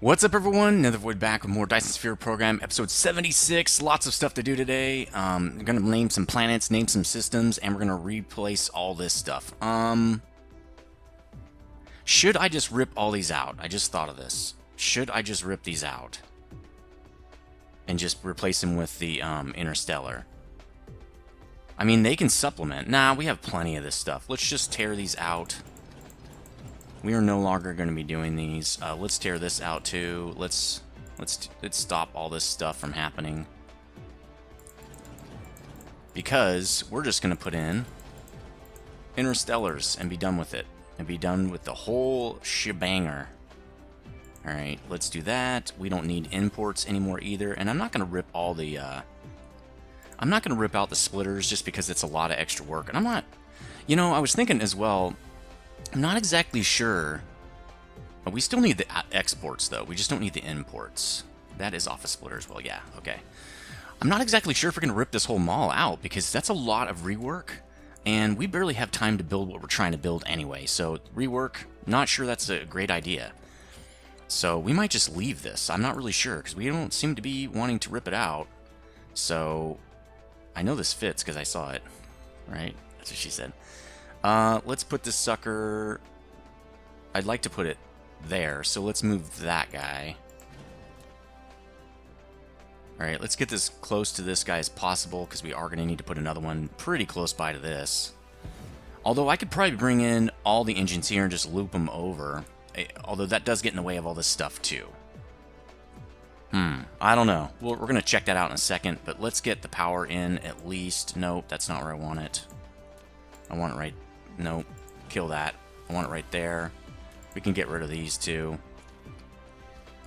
What's up, everyone? Another Void back with more Dyson Sphere Program, episode 76. Lots of stuff to do today. I'm gonna name some planets, name some systems, and we're gonna replace all this stuff. Should I just rip all these out? I just thought of this. Should I just rip these out and just replace them with the Interstellar? I mean, they can supplement. Nah, we have plenty of this stuff. Let's just tear these out. We are no longer going to be doing these. Let's tear this out too. Let's stop all this stuff from happening, because we're just going to put in Interstellars and be done with it, and be done with the whole shebanger. All right, let's do that. We don't need imports anymore either, and I'm not going to rip all the. I'm not going to rip out the splitters just because it's a lot of extra work, and I'm not. You know, I was thinking as well. I'm not exactly sure. We still need the exports, though. We just don't need the imports. That is off a splitter as well. Yeah, okay. I'm not exactly sure if we're going to rip this whole mall out, because that's a lot of rework, and we barely have time to build what we're trying to build anyway. So rework, not sure that's a great idea. So we might just leave this. I'm not really sure, because we don't seem to be wanting to rip it out. So I know this fits because I saw it, right? That's what she said. Let's put this sucker. I'd like to put it there, so let's move that guy. Alright, let's get this close to this guy as possible, because we are going to need to put another one pretty close by to this. Although I could probably bring in all the engines here and just loop them over. Although that does get in the way of all this stuff too. I don't know. We're going to check that out in a second, but let's get the power in at least. Nope, that's not where I want it. I want it right. Nope. Kill that. I want it right there. We can get rid of these two.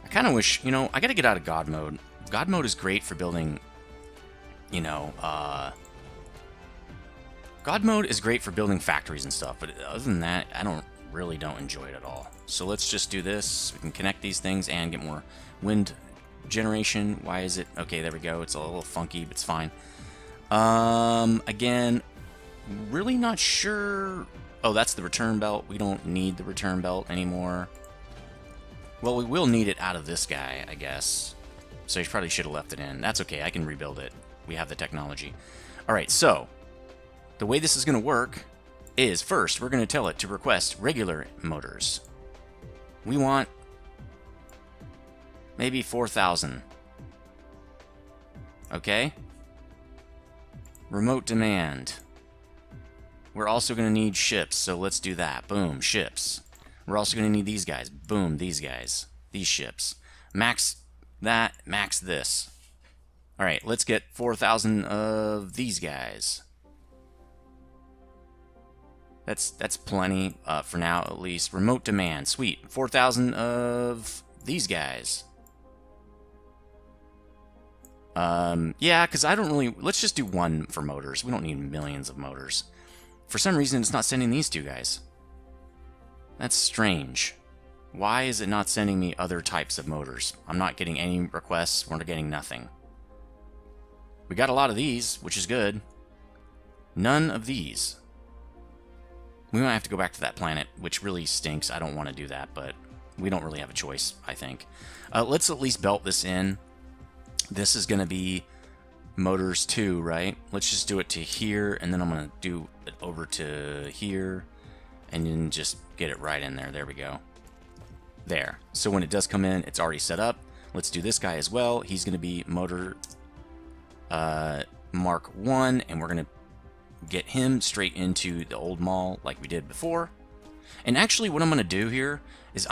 I kind of wish, you know, I got to get out of God mode. God mode is great for building, you know, God mode is great for building factories and stuff, but other than that, I don't enjoy it at all. So let's just do this. We can connect these things and get more wind generation. Why is it? Okay, there we go. It's a little funky, but it's fine. Again, really not sure. Oh, that's the return belt. We don't need the return belt anymore. Well, we will need it out of this guy, I guess. So you probably should have left it in. That's okay. I can rebuild it. We have the technology. All right, so the way this is going to work is, first, we're going to tell it to request regular motors. We want maybe 4,000. Okay? Remote demand. We're also going to need ships, so let's do that. Boom, ships. We're also going to need these guys. Boom, these guys. These ships. Max that, max this. Alright, let's get 4,000 of these guys. That's plenty for now, at least. Remote demand. Sweet. 4,000 of these guys. Yeah, because I don't really... Let's just do one for motors. We don't need millions of motors. For some reason, it's not sending these two guys. That's strange. Why is it not sending me other types of motors? I'm not getting any requests. We're getting nothing. We got a lot of these, which is good. None of these. We might have to go back to that planet, which really stinks. I don't want to do that, but we don't really have a choice, I think. Let's at least belt this in. This is going to be motors 2, right? Let's just do it to here, and then I'm going to do it over to here, and then just get it right in there. There we go. There. So when it does come in, it's already set up. Let's do this guy as well. He's going to be motor Mark 1, and we're going to get him straight into the old mall like we did before. And actually, what I'm going to do here is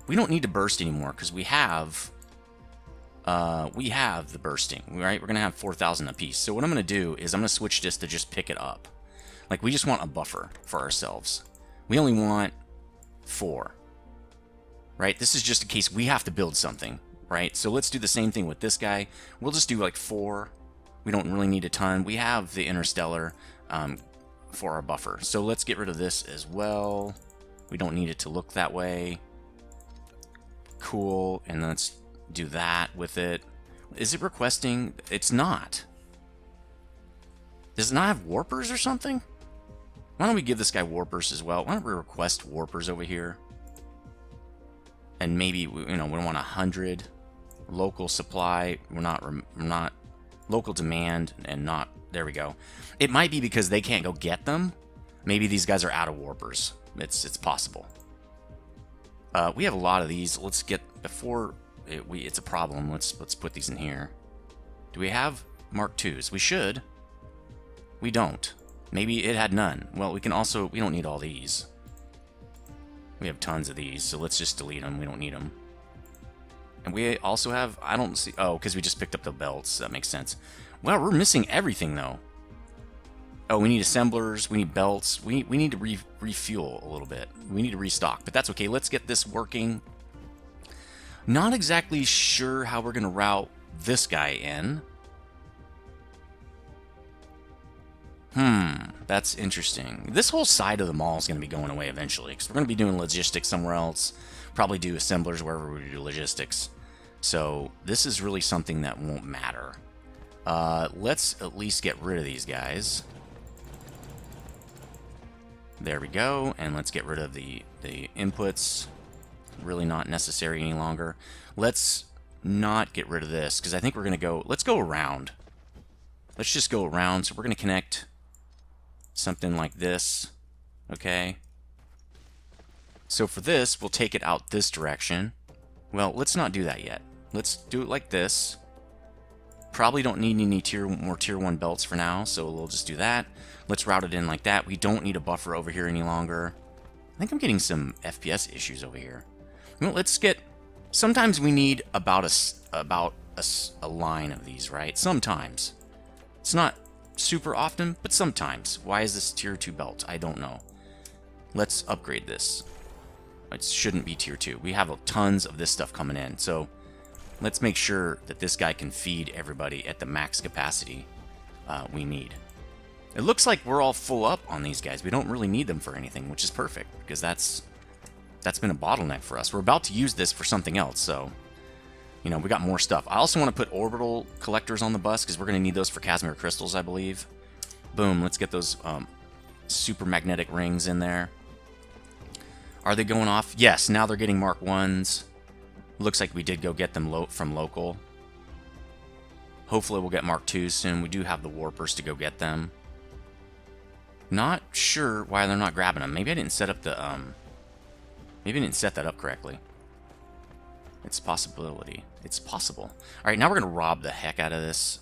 we don't need to burst anymore, because we have the bursting, right? We're going to have 4,000 apiece. So what I'm going to do is I'm going to switch this to just pick it up. Like, we just want a buffer for ourselves. We only want 4. Right? This is just in case we have to build something, right? So let's do the same thing with this guy. We'll just do like 4. We don't really need a ton. We have the Interstellar for our buffer. So let's get rid of this as well. We don't need it to look that way. Cool. And let's do that with it. Is it requesting? It's not. Does it not have warpers or something? Why don't we give this guy warpers as well? Why don't we request warpers over here? and maybe we want 100 local supply. We're not local demand, and not, there we go. It might be because they can't go get them. Maybe these guys are out of warpers. It's possible. We have a lot of these. Let's get, before it's a problem, let's put these in here. Do we have Mark IIs? We should. We don't. Maybe it had none. Well, we don't need all these. We have tons of these, so let's just delete them. We don't need them. And we also have, I don't see, oh, because we just picked up the belts. That makes sense. Well, we're missing everything, though. Oh, we need assemblers. We need belts. We need to refuel a little bit. We need to restock, but that's okay. Let's get this working. Not exactly sure how we're going to route this guy in. That's interesting. This whole side of the mall is going to be going away eventually, because we're going to be doing logistics somewhere else. Probably do assemblers wherever we do logistics. So this is really something that won't matter. Let's at least get rid of these guys. There we go. And let's get rid of the inputs. Really not necessary any longer. Let's not get rid of this, because I think we're going to go... Let's go around. Let's just go around. So we're going to connect something like this. Okay. So for this, we'll take it out this direction. Well, let's not do that yet. Let's do it like this. Probably don't need any more tier 1 belts for now, so we'll just do that. Let's route it in like that. We don't need a buffer over here any longer. I think I'm getting some FPS issues over here. Well, let's get... Sometimes we need about a line of these, right? Sometimes. It's not super often, but sometimes. Why is this tier 2 belt? I don't know. Let's upgrade this. It shouldn't be tier 2. We have tons of this stuff coming in, so let's make sure that this guy can feed everybody at the max capacity we need. It looks like we're all full up on these guys. We don't really need them for anything, which is perfect, because that's been a bottleneck for us. We're about to use this for something else, so we got more stuff. I also want to put orbital collectors on the bus, because we're going to need those for Casimir crystals, I believe. Boom, let's get those super magnetic rings in there. Are they going off? Yes, now they're getting Mark 1s. Looks like we did go get them from local. Hopefully we'll get Mark 2s soon. We do have the warpers to go get them. Not sure why they're not grabbing them. Maybe I didn't set up the maybe I didn't set that up correctly. It's a possibility. It's possible. All right, now we're gonna rob the heck out of this.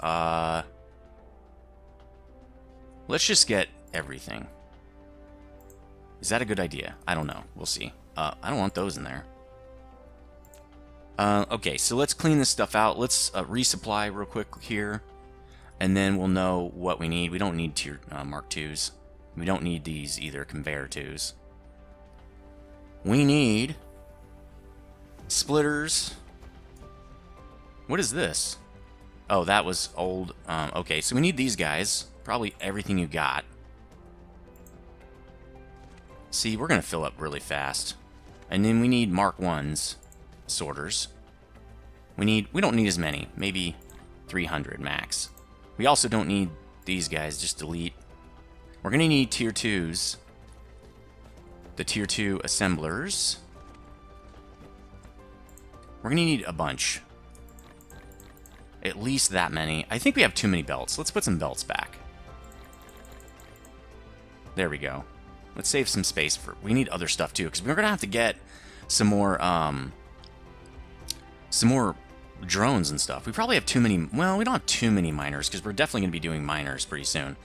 Let's just get everything. Is that a good idea? I don't know. We'll see. I don't want those in there. Okay, so let's clean this stuff out. Let's resupply real quick here, and then we'll know what we need. We don't need tier Mark 2s. We don't need these either, conveyor 2s. We need splitters. What is this? Oh, that was old. Okay, so we need these guys. Probably everything you got. See, we're going to fill up really fast. And then we need Mark 1s sorters. We don't need as many. Maybe 300 max. We also don't need these guys. Just delete. We're going to need tier 2s. The tier 2 assemblers. We're going to need a bunch. At least that many. I think we have too many belts. Let's put some belts back. There we go. Let's save some space for... We need other stuff, too, because we're going to have to get some more drones and stuff. We probably have too many... Well, we don't have too many miners, because we're definitely going to be doing miners pretty soon.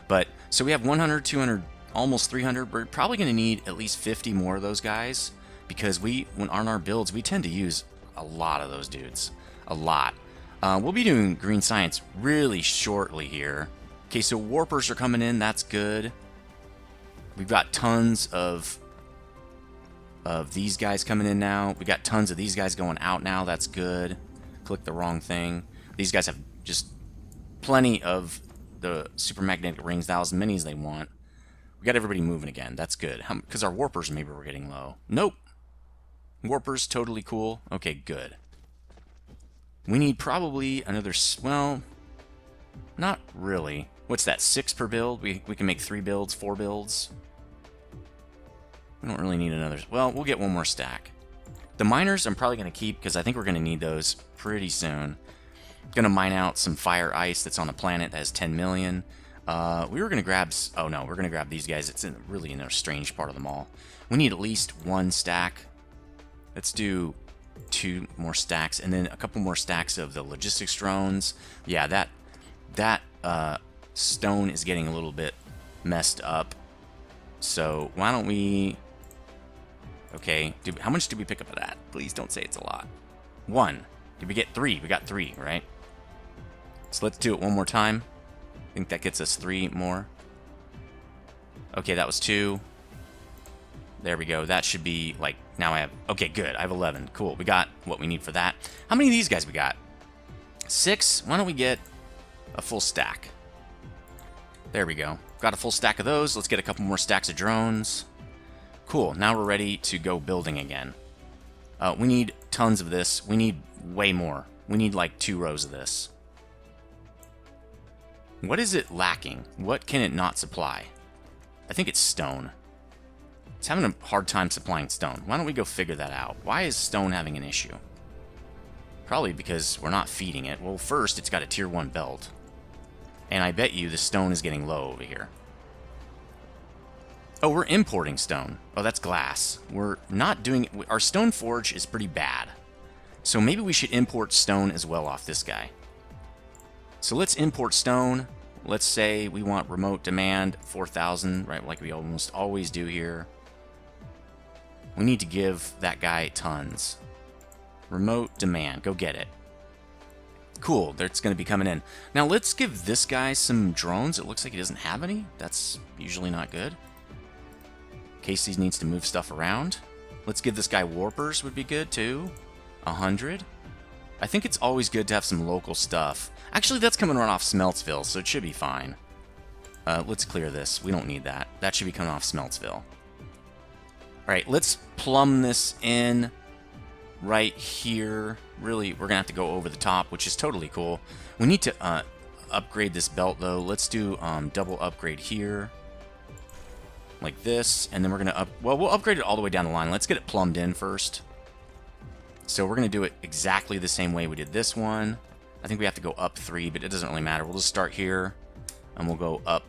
But, so we have 100, 200, almost 300. We're probably going to need at least 50 more of those guys, because when on our builds, we tend to use a lot of those dudes. A lot. We'll be doing green science really shortly here. Okay, so warpers are coming in. That's good. We've got tons of these guys coming in now. We got tons of these guys going out now. That's good. Click the wrong thing. These guys have just plenty of the super magnetic rings, as many as they want. We got everybody moving again. That's good. Because our warpers maybe were getting low. Nope. Warpers totally cool. Okay, good. We need probably another... Well, not really. What's that? 6 per build? We can make 3 builds, 4 builds. We don't really need another... Well, we'll get one more stack. The miners I'm probably going to keep because I think we're going to need those pretty soon. Going to mine out some fire ice that's on a planet that has 10 million. We were going to grab... Oh, no, we're going to grab these guys. It's really in a strange part of the mall. We need at least 1 stack. Let's do 2 more stacks, and then a couple more stacks of the logistics drones. Yeah, that stone is getting a little bit messed up. So why don't we... Okay, how much did we pick up of that? Please don't say it's a lot. 1. Did we get 3? We got 3, right? So let's do it one more time. I think that gets us 3 more. Okay, that was 2. There we go. That should be, like, now I have... Okay, good. I have 11. Cool. We got what we need for that. How many of these guys we got? 6. Why don't we get a full stack? There we go. Got a full stack of those. Let's get a couple more stacks of drones. Cool. Now we're ready to go building again. We need tons of this. We need way more. We need, like, 2 rows of this. What is it lacking? What can it not supply? I think it's stone. It's having a hard time supplying stone. Why don't we go figure that out? Why is stone having an issue? Probably because we're not feeding it. Well, first, it's got a tier 1 belt. And I bet you the stone is getting low over here. Oh, we're importing stone. Oh, that's glass. We're not doing... Our stone forge is pretty bad. So maybe we should import stone as well off this guy. So let's import stone. Let's say we want remote demand 4,000, right? Like we almost always do here. We need to give that guy tons. Remote demand. Go get it. Cool. That's going to be coming in. Now let's give this guy some drones. It looks like he doesn't have any. That's usually not good. Casey needs to move stuff around. Let's give this guy warpers would be good too. 100. I think it's always good to have some local stuff. Actually, that's coming right off Smeltsville, so it should be fine. Let's clear this. We don't need that. That should be coming off Smeltsville. Alright, let's plumb this in right here. Really, we're going to have to go over the top, which is totally cool. We need to upgrade this belt, though. Let's do double upgrade here. Like this, and then we're going to well, we'll upgrade it all the way down the line. Let's get it plumbed in first. So we're going to do it exactly the same way we did this one. I think we have to go up 3, but it doesn't really matter. We'll just start here, and we'll go up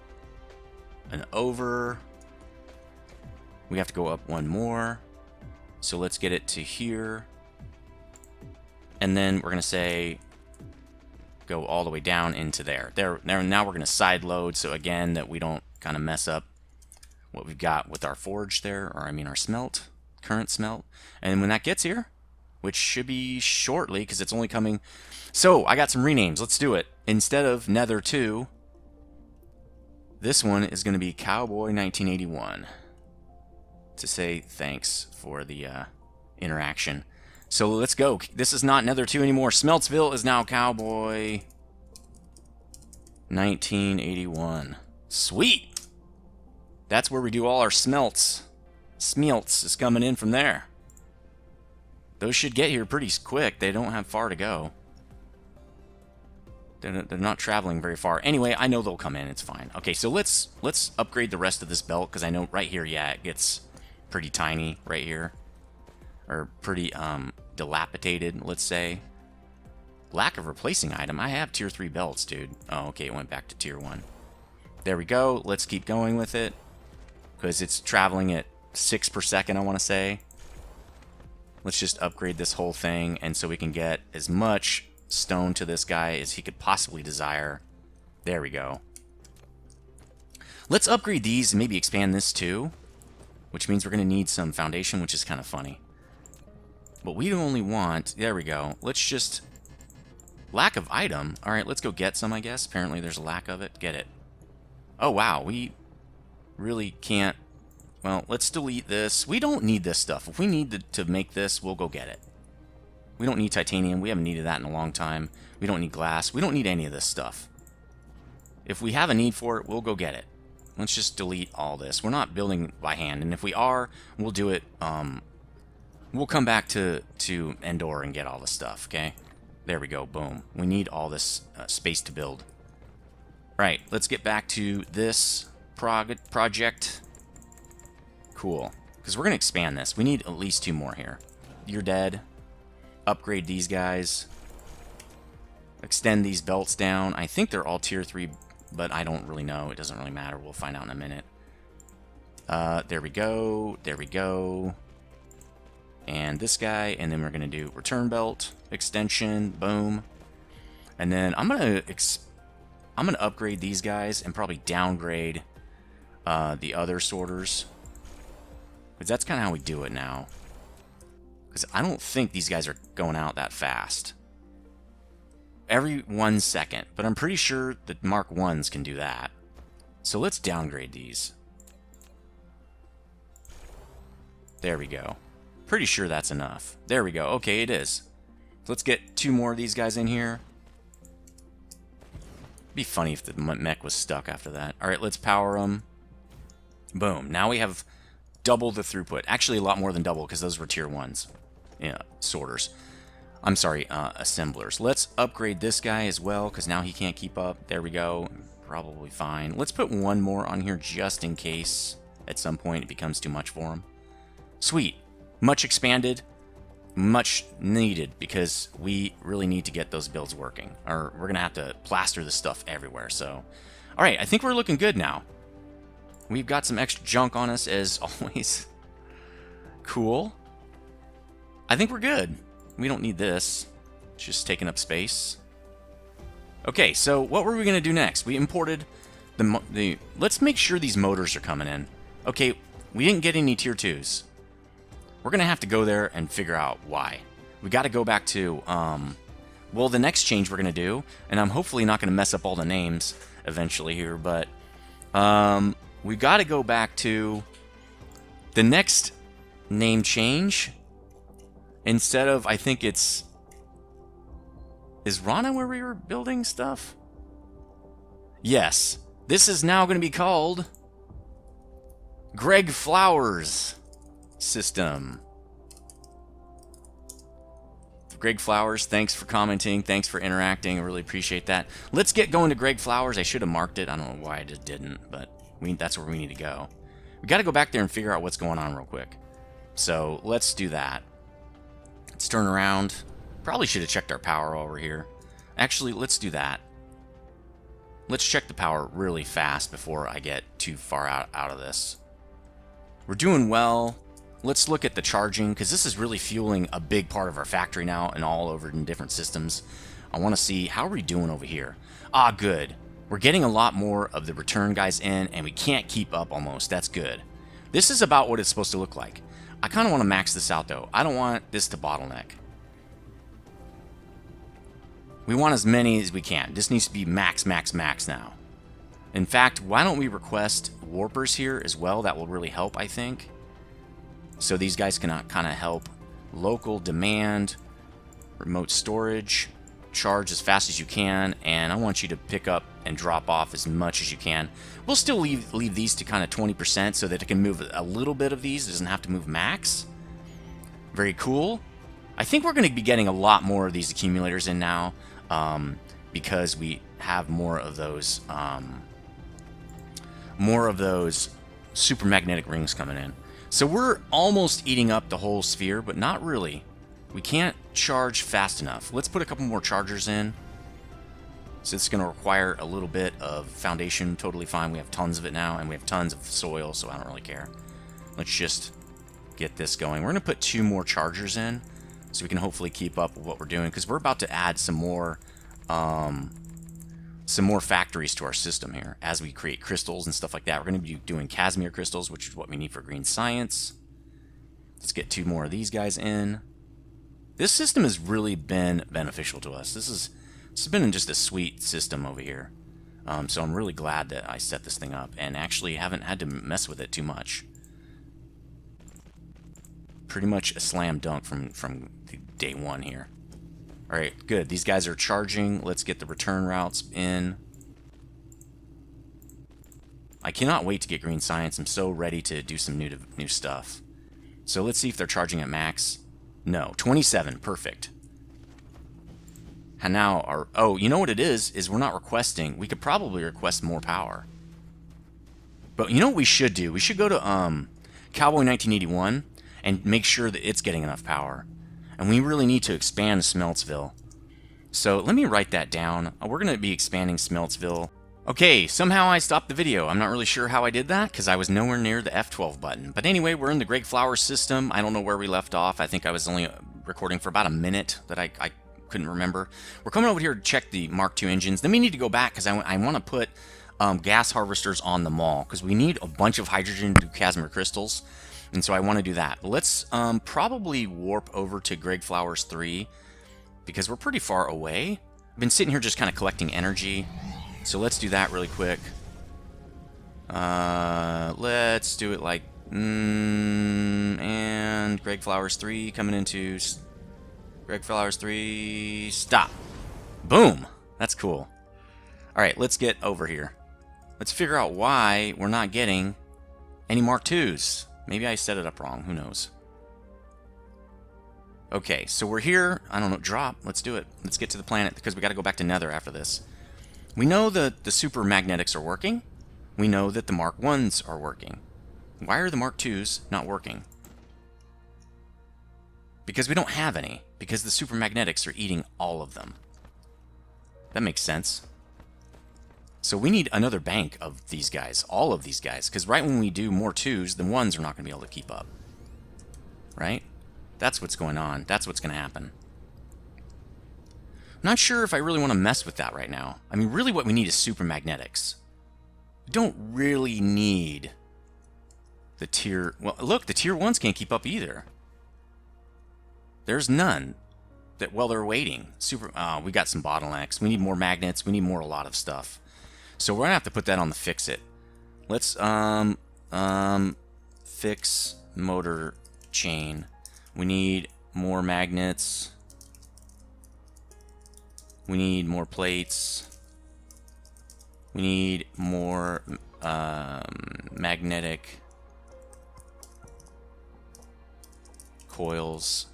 and over. We have to go up 1 more. So let's get it to here. And then we're going to say go all the way down into there. Now we're going to side load, so again, that we don't kind of mess up what we've got with our forge there, or I mean our current smelt. And when that gets here, which should be shortly, because it's only coming... So, I got some renames. Let's do it. Instead of Nether 2, this one is going to be Cowboy 1981. To say thanks for the interaction. So, let's go. This is not Nether 2 anymore. Smeltsville is now Cowboy 1981. Sweet! That's where we do all our smelts. Smelts is coming in from there. Those should get here pretty quick. They don't have far to go. They're not traveling very far. Anyway, I know they'll come in. It's fine. Okay, so let's upgrade the rest of this belt, because I know right here, yeah, it gets pretty tiny right here. Or pretty dilapidated, let's say. Lack of replacing item. I have tier 3 belts, dude. Oh, okay, it went back to tier 1. There we go. Let's keep going with it, because it's traveling at 6 per second, I want to say. Let's just upgrade this whole thing, and so we can get as much stone to this guy as he could possibly desire. There we go. Let's upgrade these and maybe expand this too, which means we're going to need some foundation, which is kind of funny. But we only want... There we go. Let's just... Lack of item. Alright, let's go get some, I guess. Apparently there's a lack of it. Get it. Oh, wow. We really can't... Well, let's delete this. We don't need this stuff. If we need to make this, we'll go get it. We don't need titanium. We haven't needed that in a long time. We don't need glass. We don't need any of this stuff. If we have a need for it, we'll go get it. Let's just delete all this. We're not building by hand, and if we are, we'll do it. We'll come back to Endor and get all the stuff, okay? There we go. Boom. We need all this space to build. Right, let's get back to this project. Cool. Because we're going to expand this. We need at least 2 more here. you're dead. Upgrade these guys. Extend these belts down. I think they're all tier 3, but I don't really know. It doesn't really matter. We'll find out in a minute. There we go. There we go. And this guy, and then we're going to do return belt, extension, boom. And then I'm going to upgrade these guys and probably downgrade the other sorters. Because that's kind of how we do it now. Because I don't think these guys are going out that fast. Every 1 second. But I'm pretty sure that Mark 1s can do that. So let's downgrade these. There we go. Pretty sure that's enough. There we go. Okay, it is. Let's get 2 more of these guys in here. It'd be funny if the mech was stuck after that. Alright, let's power them. Boom. Now we have double the throughput. Actually, a lot more than double, because those were tier 1s. Yeah, sorters. I'm sorry, assemblers. Let's upgrade this guy as well, because now he can't keep up. There we go. Probably fine. Let's put 1 more on here just in case at some point it becomes too much for him. Sweet. Much expanded. Much needed, because we really need to get those builds working. Or we're going to have to plaster this stuff everywhere. So, alright, I think we're looking good now. We've got some extra junk on us, as always. Cool. I think we're good. We don't need this. It's just taking up space. Okay, so what were we going to do next? We imported the... Let's make sure these motors are coming in. Okay, we didn't get any tier 2s. We're going to have to go there and figure out why. We got to go back to... well, the next change we're going to do, and I'm hopefully not going to mess up all the names eventually here, but... we got to go back to the next name change. Instead of, I think it's... Is Rana where we were building stuff? Yes. This is now going to be called Greg Flowers System. Greg Flowers, thanks for commenting. Thanks for interacting. I really appreciate that. Let's get going to Greg Flowers. I should have marked it. I don't know why I just didn't, but that's where we need to go. We got to go back there and figure out what's going on real quick. So let's do that. Let's turn around. Probably should have checked our power while we're here. Actually, let's do that. Let's check the power really fast before I get too far out of this. We're doing well. Let's look at the charging, because this is really fueling a big part of our factory now and all over in different systems. I want to see how are we doing over here. Ah, good. We're getting a lot more of the return guys in, and we can't keep up almost. That's good. This is about what it's supposed to look like. I kind of want to max this out, though. I don't want this to bottleneck. We want as many as we can. This needs to be max, max, max now. In fact, why don't we request warpers here as well? That will really help, I think. So these guys can kind of help local demand, remote storage, charge as fast as you can, and I want you to pick up and drop off as much as you can. We'll still leave these to kind of 20% so that it can move a little bit of these. It doesn't have to move max. Very cool. I think we're going to be getting a lot more of these accumulators in now because we have more of those super magnetic rings coming in. So we're almost eating up the whole sphere, but not really. We can't charge fast enough. Let's put a couple more chargers in. So it's going to require a little bit of foundation. Totally fine. We have tons of it now, and we have tons of soil, so I don't really care. Let's just get this going. We're going to put 2 more chargers in, so we can hopefully keep up with what we're doing, because we're about to add some more factories to our system here as we create crystals and stuff like that. We're going to be doing Casimir crystals, which is what we need for green science. Let's get 2 more of these guys in. This system has really been beneficial to us. This has been just a sweet system over here. So I'm really glad that I set this thing up and actually haven't had to mess with it too much. Pretty much a slam dunk from day 1 here. Alright, good. These guys are charging. Let's get the return routes in. I cannot wait to get green science. I'm so ready to do some new stuff. So let's see if they're charging at max. No, 27. Perfect. And now our... Oh, you know what it is we're not requesting. We could probably request more power. But you know what we should do? We should go to Cowboy 1981 and make sure that it's getting enough power. And we really need to expand Smeltsville. So let me write that down. We're going to be expanding Smeltsville. Okay, somehow I stopped the video. I'm not really sure how I did that because I was nowhere near the F12 button. But anyway, we're in the Greg Flowers system. I don't know where we left off. I think I was only recording for about a minute that I couldn't remember. We're coming over here to check the Mark II engines. Then we need to go back because I want to put gas harvesters on the mall because we need a bunch of hydrogen ducasmer crystals. And so I want to do that. But let's probably warp over to Greg Flowers 3 because we're pretty far away. I've been sitting here just kind of collecting energy. So let's do that really quick. Let's do it like... and Greg Flowers 3 coming into... Greg Flowers 3... Stop! Boom! That's cool. Alright, let's get over here. Let's figure out why we're not getting any Mark IIs. Maybe I set it up wrong. Who knows? Okay, so we're here. I don't know. Drop. Let's do it. Let's get to the planet because we got to go back to Nether after this. We know that the super magnetics are working. We know that the Mark Is are working. Why are the Mark IIs not working? Because we don't have any. Because the super magnetics are eating all of them. That makes sense. So we need another bank of these guys, all of these guys, because right when we do more 2s, the 1s are not going to be able to keep up. Right? That's what's going on. That's what's going to happen. I'm not sure if I really want to mess with that right now. I mean, really what we need is super magnetics. We don't really need the tier... Well, look, the tier 1s can't keep up either. There's none. While they're waiting. We got some bottlenecks. We need more magnets. We need more a lot of stuff. So we're going to have to put that on the fix-it. Let's fix motor chain. We need more magnets. We need more plates. We need more magnetic coils.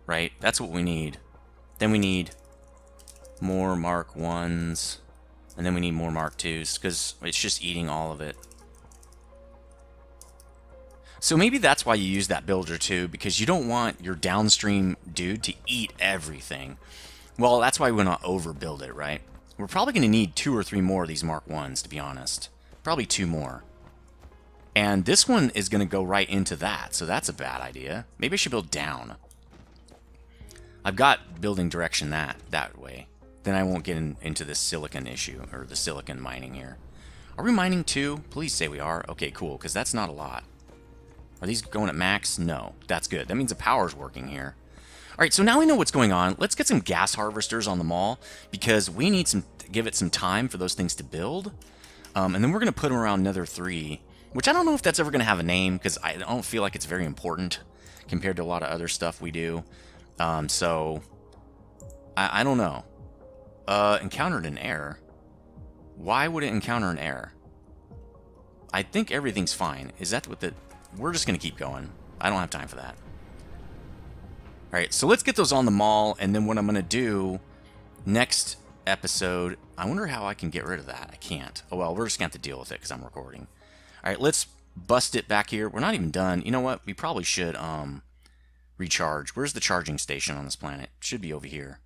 Right? That's what we need. Then we need more Mark Is. And then we need more Mark IIs, because it's just eating all of it. So maybe that's why you use that builder too, because you don't want your downstream dude to eat everything. Well, that's why we want to overbuild it, right? We're probably going to need 2 or 3 more of these Mark Is, to be honest. Probably 2 more. And this one is going to go right into that, so that's a bad idea. Maybe I should build down. I've got building direction that way. Then I won't get into this silicon issue, or the silicon mining here. Are we mining 2? Please say we are. Okay, cool, because that's not a lot. Are these going at max? No. That's good. That means the power's working here. Alright, so now we know what's going on. Let's get some gas harvesters on the mall, because we need to give it some time for those things to build. And then we're going to put them around Nether 3, which I don't know if that's ever going to have a name, because I don't feel like it's very important compared to a lot of other stuff we do. So, I don't know. Encountered an error. Why would it encounter an error? I think everything's fine. Is that what the... We're just going to keep going. I don't have time for that. Alright, so let's get those on the mall, and then what I'm going to do next episode... I wonder how I can get rid of that. I can't. Oh well, we're just going to have to deal with it because I'm recording. Alright, let's bust it back here. We're not even done. You know what? We probably should recharge. Where's the charging station on this planet? It should be over here.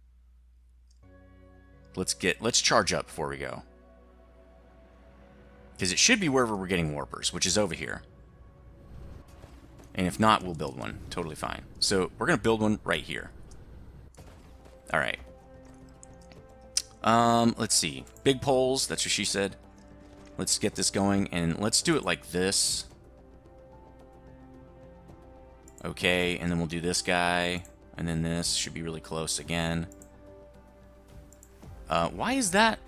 Let's charge up before we go. Because it should be wherever we're getting warpers, which is over here. And if not, we'll build one. Totally fine. So we're going to build one right here. Alright. Let's see. Big poles, that's what she said. Let's get this going, and let's do it like this. Okay, and then we'll do this guy, and then this should be really close again. Why is that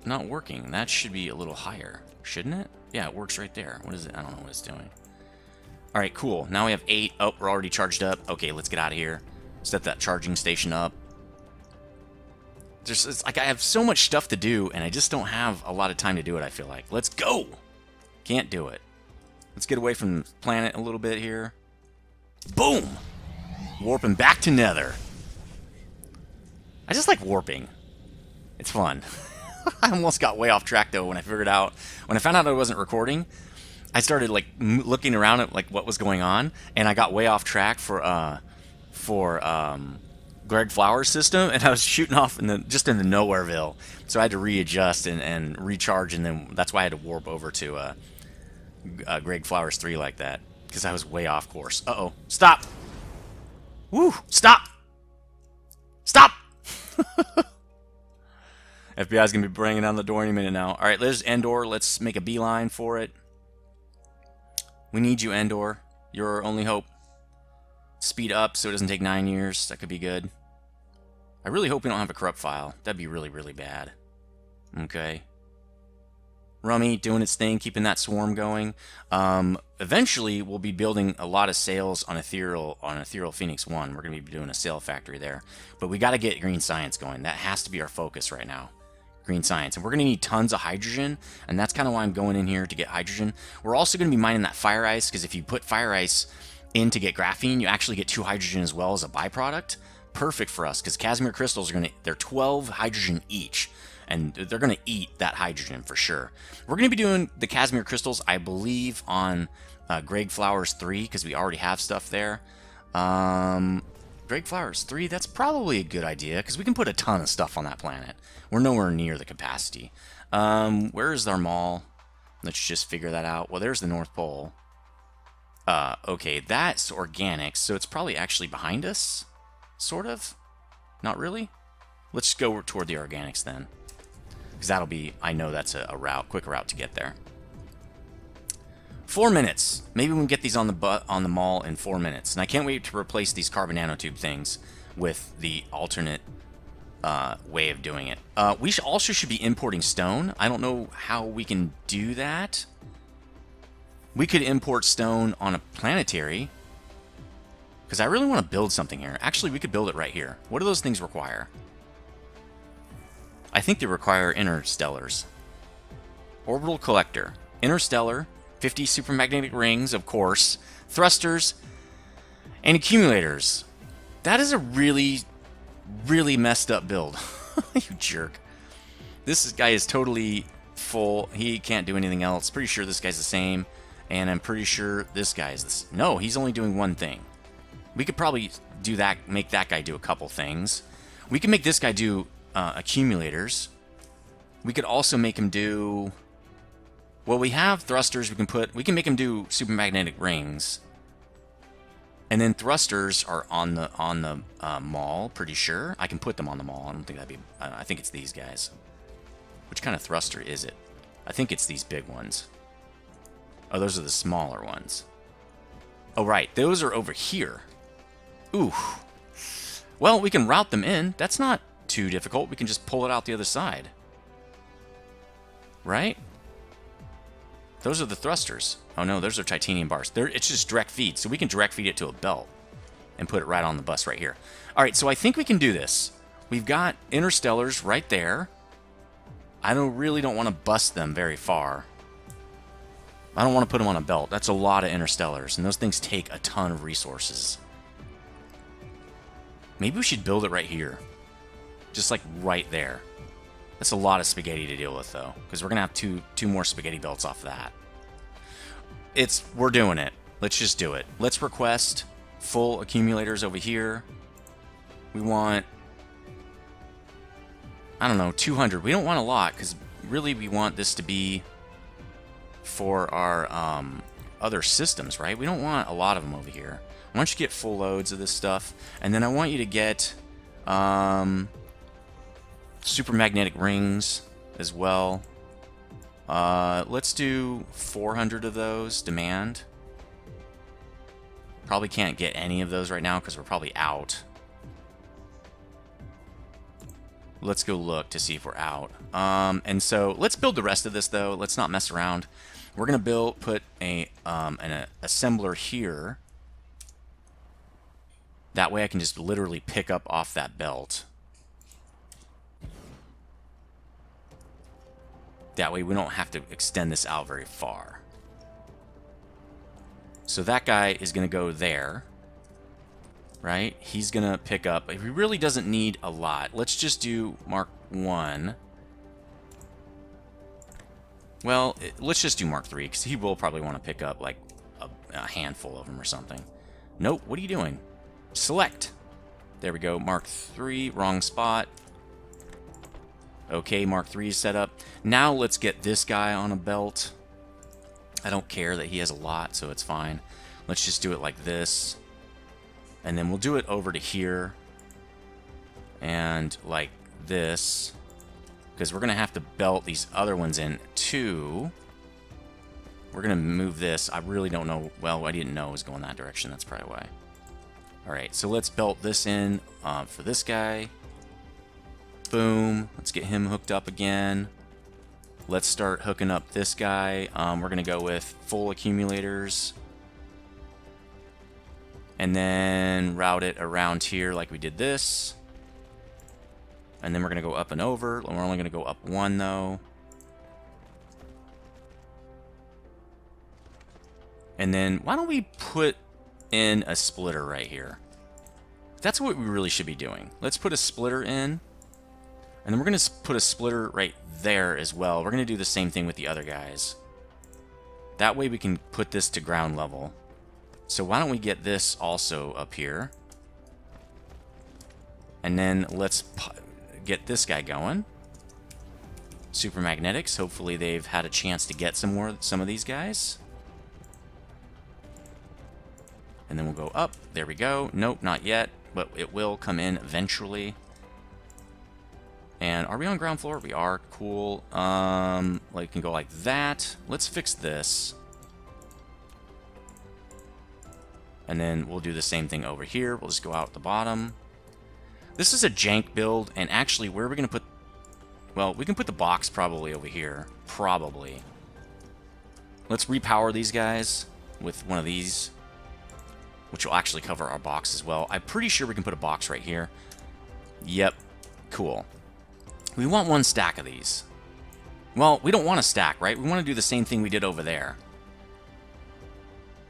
not working? That should be a little higher, shouldn't it? Yeah, it works right there. What is it? I don't know what it's doing. Alright, cool. Now we have 8. Oh, we're already charged up. Okay, let's get out of here. Set that charging station up. It's like I have so much stuff to do, and I just don't have a lot of time to do it, I feel like. Let's go! Can't do it. Let's get away from the planet a little bit here. Boom! Warping back to Nether. I just like warping. It's fun. I almost got way off track, though, when I found out I wasn't recording. I started like looking around at like what was going on, and I got way off track for Greg Flowers' system, and I was shooting off in the Nowhereville, so I had to readjust and recharge, and then that's why I had to warp over to Greg Flowers 3 like that, because I was way off course. Uh-oh. Stop! Woo! Stop! Stop! FBI's gonna be bringing down the door any minute now. Alright, there's Endor. Let's make a beeline for it. We need you, Endor. You're our only hope. Speed up so it doesn't take 9 years. That could be good. I really hope we don't have a corrupt file. That'd be really, really bad. Okay. Rummy doing its thing, keeping that swarm going. Eventually, we'll be building a lot of sails on Ethereal Phoenix 1. We're going to be doing a sail factory there. But we got to get green science going. That has to be our focus right now. Green science. And we're going to need tons of hydrogen, and that's kind of why I'm going in here to get hydrogen. We're also going to be mining that fire ice, because if you put fire ice in to get graphene, you actually get 2 hydrogen as well as a byproduct. Perfect for us, because Casimir crystals are they're 12 hydrogen each, and they're going to eat that hydrogen for sure. We're going to be doing the Casimir crystals, I believe, on Greg Flowers 3, because we already have stuff there. Greg Flowers 3, that's probably a good idea, because we can put a ton of stuff on that planet. We're nowhere near the capacity. Where is our mall? Let's just figure that out. Well, there's the North Pole. Okay, that's organics, so it's probably actually behind us? Sort of? Not really? Let's just go toward the organics then. Because that'll be, I know that's a quick route to get there. 4 minutes. Maybe we can get these on the mall in 4 minutes. And I can't wait to replace these carbon nanotube things with the alternate way of doing it. We also should be importing stone. I don't know how we can do that. We could import stone on a planetary, because I really want to build something here. Actually, we could build it right here. What do those things require? I think they require interstellars. Orbital collector. Interstellar. 50 supermagnetic rings, of course. Thrusters. And accumulators. That is a really, really messed up build. You jerk. This guy is totally full. He can't do anything else. Pretty sure this guy's the same. And I'm pretty sure this guy's this. No, he's only doing one thing. We could probably do that, make that guy do a couple things. We can make this guy do accumulators. We could also make him do... Well, we have thrusters we can make him do supermagnetic rings. And then thrusters are on the mall, pretty sure. I can put them on the mall. I don't think that'd be... I think it's these guys. Which kind of thruster is it? I think it's these big ones. Oh, those are the smaller ones. Oh, right. Those are over here. Ooh. Well, we can route them in. That's not too difficult. We can just pull it out the other side. Right? Those are the thrusters. Oh, no, those are titanium bars. It's just direct feed, so we can direct feed it to a belt and put it right on the bus right here. All right, so I think we can do this. We've got interstellars right there. I really don't want to bust them very far. I don't want to put them on a belt. That's a lot of interstellars, and those things take a ton of resources. Maybe we should build it right here. Just like right there. That's a lot of spaghetti to deal with, though, because we're going to have two more spaghetti belts off of that. We're doing it. Let's just do it. Let's request full accumulators over here. We want, I don't know, 200. We don't want a lot, because really we want this to be for our other systems, right? We don't want a lot of them over here. Why don't you get full loads of this stuff, and then I want you to get supermagnetic rings as well. Let's do 400 of those, demand. Probably can't get any of those right now because we're probably out. Let's go look to see if we're out. And so let's build the rest of this, though. Let's not mess around. We're going to put an assembler here. That way I can just literally pick up off that belt. That way we don't have to extend this out very far. So that guy is going to go there. Right? He's going to pick up. He really doesn't need a lot. Let's just do Mark 1. Well, let's just do Mark 3, because he will probably want to pick up, like, a handful of them or something. Nope, what are you doing? Select. There we go, Mark 3, wrong spot. Okay, Mark 3 is set up. Now let's get this guy on a belt. I don't care that he has a lot, so it's fine. Let's just do it like this. And then we'll do it over to here. And like this. Because we're going to have to belt these other ones in too. We're going to move this. I really don't know. Well, I didn't know it was going that direction. That's probably why. Alright, so let's belt this in for this guy. Boom. Let's get him hooked up again. Let's start hooking up this guy. We're going to go with full accumulators. And then route it around here like we did this. And then we're going to go up and over. We're only going to go up one, though. And then why don't we put in a splitter right here? That's what we really should be doing. Let's put a splitter in. And then we're going to put a splitter right there as well. We're going to do the same thing with the other guys. That way we can put this to ground level. So why don't we get this also up here. And then let's get this guy going. Super magnetics. Hopefully they've had a chance to get some of these guys. And then we'll go up. There we go. Nope, not yet. But it will come in eventually. And are we on ground floor? We are. Cool. Like, can go like that. Let's fix this. And then we'll do the same thing over here. We'll just go out the bottom. This is a jank build, and actually, where are we going to put... Well, we can put the box probably over here. Probably. Let's repower these guys with one of these, which will actually cover our box as well. I'm pretty sure we can put a box right here. Yep. Cool. We want one stack of these. Well, we don't want a stack, right? We want to do the same thing we did over there.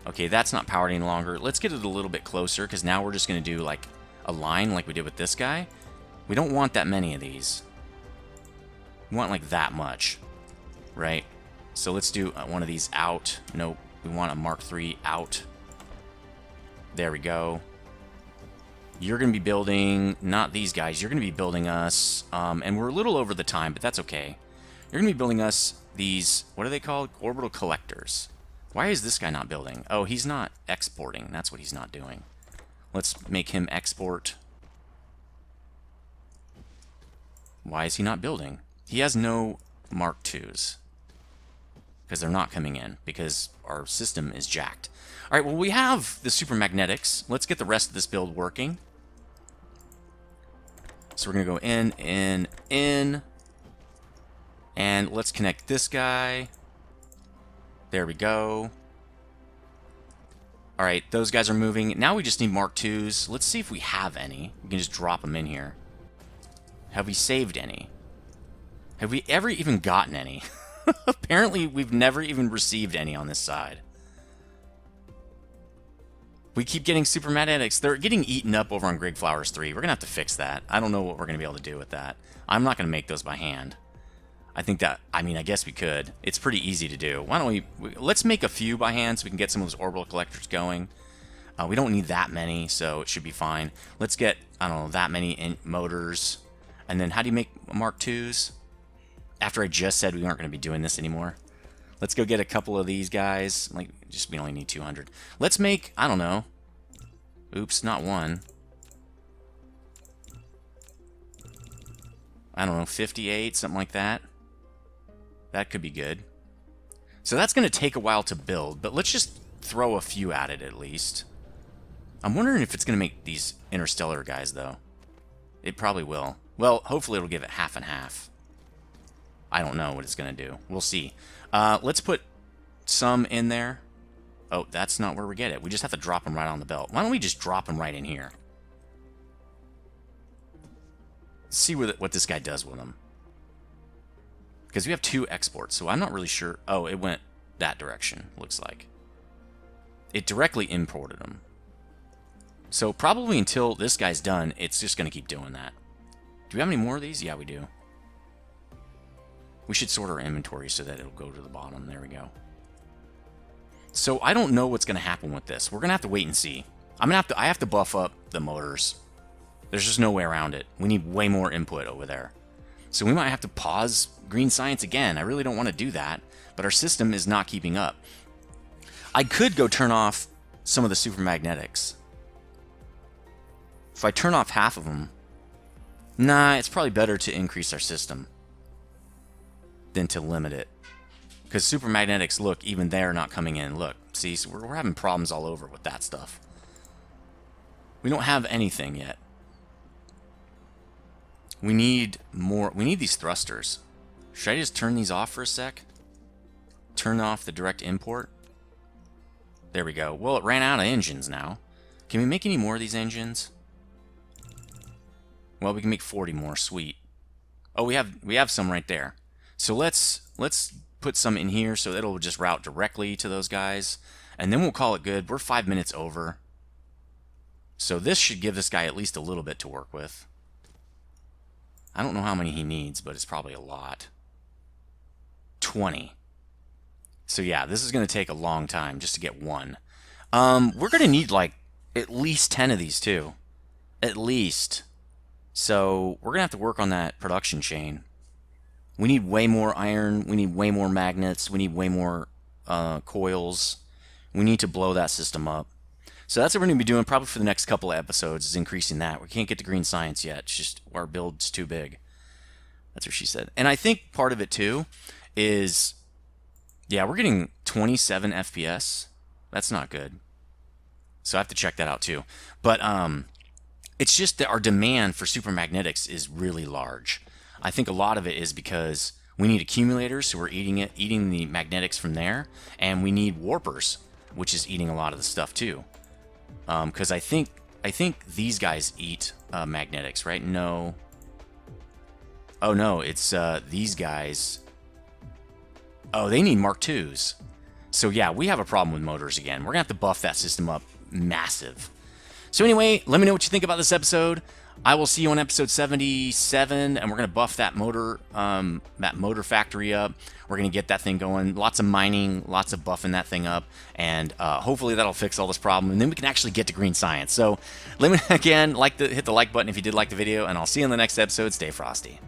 Okay, that's not powered any longer. Let's get it a little bit closer, because now we're just going to do, like, a line like we did with this guy. We don't want that many of these. We want, like, that much, right? So let's do one of these out. Nope, we want a Mark III out. There we go. You're going to be building, not these guys, you're going to be building us, and we're a little over the time, but that's okay. You're going to be building us these, what are they called? Orbital Collectors. Why is this guy not building? Oh, he's not exporting. That's what he's not doing. Let's make him export. Why is he not building? He has no Mark IIs. Because they're not coming in, because our system is jacked. Alright, well, we have the super magnetics. Let's get the rest of this build working. So we're going to go in, in. And let's connect this guy. There we go. Alright, those guys are moving. Now we just need Mark IIs. Let's see if we have any. We can just drop them in here. Have we saved any? Have we ever even gotten any? Apparently, we've never even received any on this side. We keep getting super magnetics. They're getting eaten up over on Grig Flowers 3. We're going to have to fix that. I don't know what we're going to be able to do with that. I'm not going to make those by hand. I think that, I mean, I guess we could. It's pretty easy to do. Why don't let's make a few by hand so we can get some of those orbital collectors going. We don't need that many, so it should be fine. Let's get, I don't know, that many motors. And then how do you make Mark IIs? After I just said we aren't going to be doing this anymore. Let's go get a couple of these guys. Like, just we only need 200. Let's make, I don't know. Oops, not one. I don't know, 58, something like that. That could be good. So that's going to take a while to build, but let's just throw a few at it at least. I'm wondering if it's going to make these interstellar guys, though. It probably will. Well, hopefully it'll give it half and half. I don't know what it's going to do. We'll see. Let's put some in there. Oh, that's not where we get it. We just have to drop them right on the belt. Why don't we just drop them right in here? See what this guy does with them. Because we have 2 exports, so I'm not really sure. Oh, it went that direction, looks like. It directly imported them. So probably until this guy's done, it's just going to keep doing that. Do we have any more of these? Yeah, we do. We should sort our inventory so that it'll go to the bottom. There we go. So I don't know what's going to happen with this. We're going to have to wait and see. I have to buff up the motors. There's just no way around it. We need way more input over there. So we might have to pause green science again. I really don't want to do that, but our system is not keeping up. I could go turn off some of the super magnetics. If I turn off half of them, nah, it's probably better to increase our system than to limit it. Because super magnetics, look, even they're not coming in. Look, see, so we're having problems all over with that stuff. We don't have anything yet. We need more. We need these thrusters. Should I just turn these off for a sec? Turn off the direct import. There we go. Well, it ran out of engines now. Can we make any more of these engines? Well, we can make 40 more. Sweet. Oh, we have some right there. So let's put some in here so it'll just route directly to those guys, and then we'll call it good. We're 5 minutes over. So this should give this guy at least a little bit to work with. I don't know how many he needs, but it's probably a lot. 20. So yeah, this is going to take a long time just to get one. We're going to need like at least 10 of these too. At least. So we're going to have to work on that production chain. We need way more iron. We need way more magnets. We need way more coils. We need to blow that system up. So that's what we're going to be doing probably for the next couple of episodes, is increasing that. We can't get to green science yet. It's just our build's too big. That's what she said. And I think part of it too is, yeah, we're getting 27 FPS. That's not good. So I have to check that out too. But it's just that our demand for super magnetics is really large. I think a lot of it is because we need accumulators, so we're eating the magnetics from there, and we need warpers, which is eating a lot of the stuff too. Because I think these guys eat magnetics, right? No. Oh no, it's these guys. Oh, they need Mark IIs. So yeah, we have a problem with motors again. We're gonna have to buff that system up massive. So anyway, let me know what you think about this episode. I will see you on episode 77, and we're going to buff that motor factory up. We're going to get that thing going. Lots of mining, lots of buffing that thing up, and hopefully that'll fix all this problem, and then we can actually get to green science. So let me, again, hit the like button if you did like the video, and I'll see you in the next episode. Stay frosty.